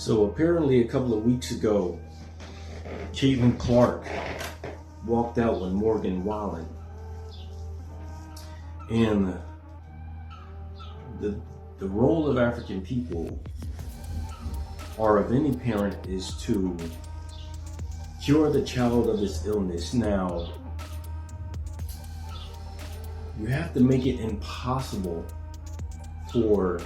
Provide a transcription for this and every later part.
So apparently a couple of weeks ago, Caitlin Clark walked out with Morgan Wallen. And the role of African people, or of any parent, is to cure the child of its illness. Now, you have to make it impossible for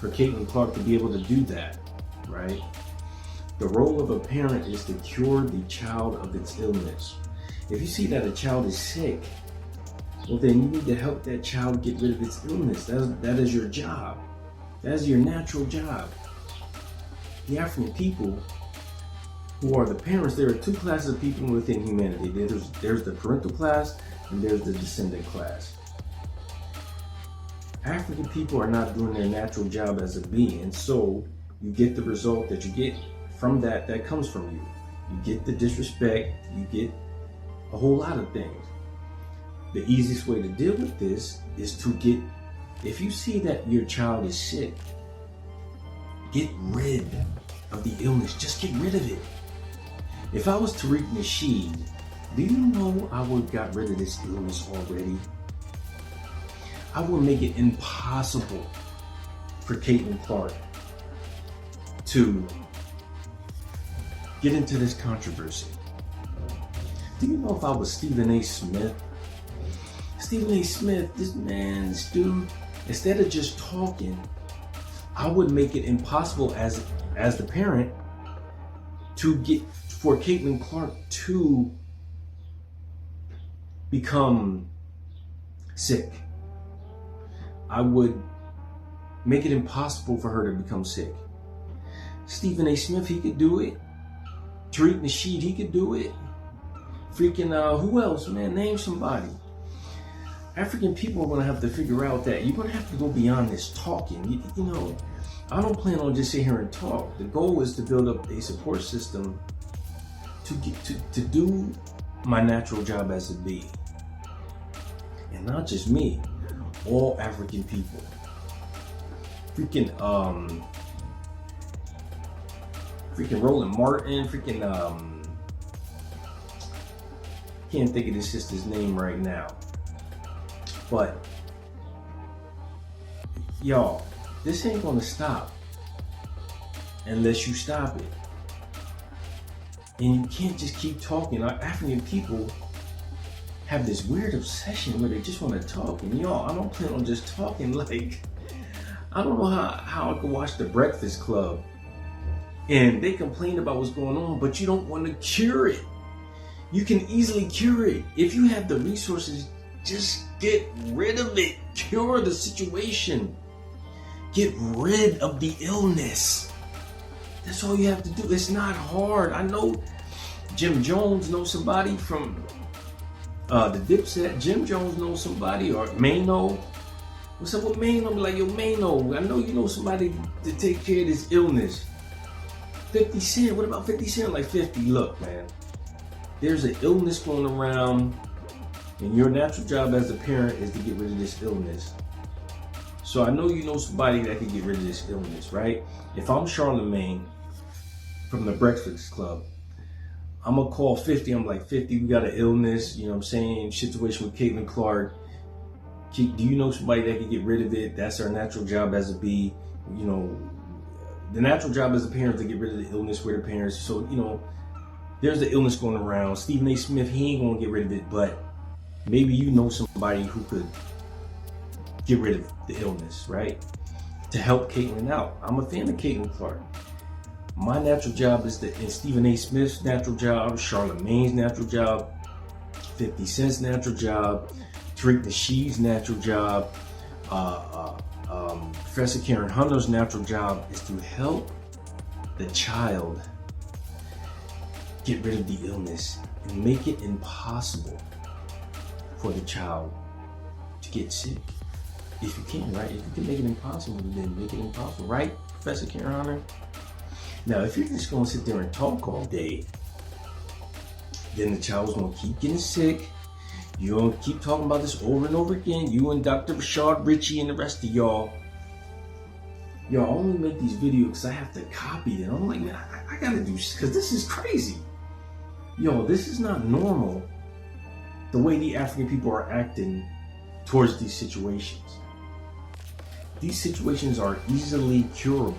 Caitlin Clark to be able to do that, right? The role of a parent is to cure the child of its illness. If you see that a child is sick, well, then you need to help that child get rid of its illness. That is your job. That is your natural job. The African people, who are the parents, there are two classes of people within humanity. There's the parental class and there's the descendant class. African people are not doing their natural job as a being, and so you get the result that you get from that comes from you. You get the disrespect, you get a whole lot of things. The easiest way to deal with this is if you see that your child is sick, get rid of the illness. Just get rid of it. If I was Tariq Nasheed, do you know I would have got rid of this illness already? I would make it impossible for Caitlin Clark to get into this controversy. Do you know if I was Stephen A. Smith? Stephen A. Smith, this dude, instead of just talking, I would make it impossible as the parent for Caitlin Clark to become sick. I would make it impossible for her to become sick. Stephen A. Smith, he could do it. Tariq Nasheed, he could do it. Freaking, who else, man? Name somebody. African people are going to have to figure out that you're going to have to go beyond this talking. You know, I don't plan on just sitting here and talk. The goal is to build up a support system to do my natural job as a being. And not just me, all African people. Freaking Roland Martin, can't think of this sister's name right now. But y'all, this ain't gonna stop unless you stop it. And you can't just keep talking. Our African people have this weird obsession where they just want to talk. And y'all, I don't plan on just talking. Like, I don't know how I could watch The Breakfast Club and they complain about what's going on, but you don't want to cure it. You can easily cure it. If you have the resources, just get rid of it. Cure the situation. Get rid of the illness. That's all you have to do. It's not hard. I know Jim Jones knows somebody from the Dipset. Jim Jones knows somebody, or Mano. What's up with Mano? I'm like, yo, Mano, I know you know somebody to take care of this illness. 50 Cent, what about 50 Cent? Like 50, look, man. There's an illness going around, and your natural job as a parent is to get rid of this illness. So I know you know somebody that can get rid of this illness, right? If I'm Charlemagne from the Breakfast Club, I'm gonna call 50. I'm like, 50, we got an illness, you know what I'm saying? Situation with Caitlin Clark. Do you know somebody that can get rid of it? That's our natural job as a B. You know, the natural job as a parent is to get rid of the illness with the parents. So, you know, there's the illness going around. Stephen A. Smith, he ain't gonna get rid of it, but maybe you know somebody who could get rid of the illness, right? To help Caitlin out. I'm a fan of Caitlin Clark. My natural job is and Stephen A. Smith's natural job, Charlemagne's natural job, 50 Cent's natural job, Tariq Nasheed's natural job, Professor Karen Hunter's natural job is to help the child get rid of the illness and make it impossible for the child to get sick. If you can, right? If you can make it impossible, then make it impossible, right, Professor Karen Hunter? Now, if you're just going to sit there and talk all day, then the child's going to keep getting sick. You're going to keep talking about this over and over again. You and Dr. Rashad Ritchie and the rest of y'all. Yo, I only make these videos because I have to copy it. I'm like, man, I gotta do this because this is crazy. Yo, this is not normal. The way the African people are acting towards these situations. These situations are easily curable.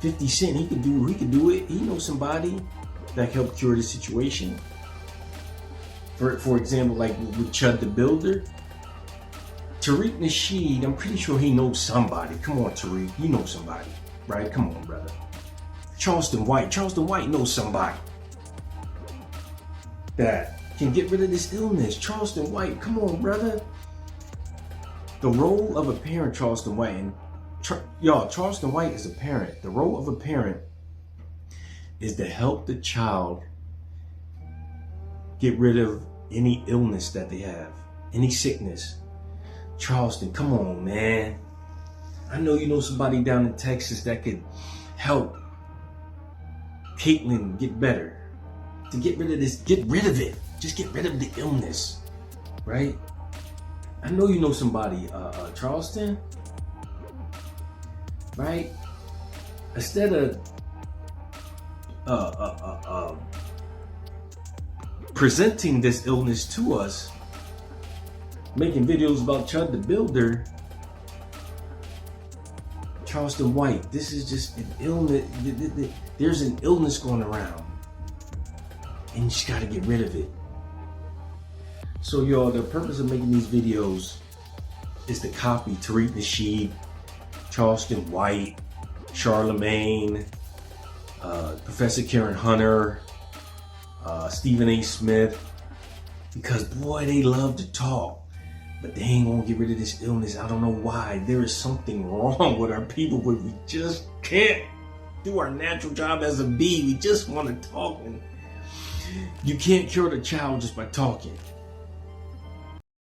50 Cent, he could do it. He knows somebody that can help cure the situation. For example, like with Chud the Builder. Tariq Nasheed, I'm pretty sure he knows somebody. Come on, Tariq, you know somebody, right? Come on, brother. Charleston White knows somebody that can get rid of this illness. Charleston White, come on, brother. The role of a parent, Charleston White, and Charleston White is a parent. The role of a parent is to help the child get rid of any illness that they have, any sickness. Charleston, come on, man. I know you know somebody down in Texas that could help Caitlin get better. To get rid of this, get rid of it. Just get rid of the illness, right? I know you know somebody, Charleston, right? Instead of presenting this illness to us, making videos about Chud the Builder, Charleston White, this is just an illness. There's an illness going around, and you just gotta get rid of it. So, y'all, the purpose of making these videos is to copy Tariq Nasheed, Charleston White, Charlemagne, Professor Karen Hunter, Stephen A. Smith, because boy, they love to talk. But they ain't gonna get rid of this illness. I don't know why. There is something wrong with our people, but we just can't do our natural job as a bee. We just want to talk. And you can't cure the child just by talking.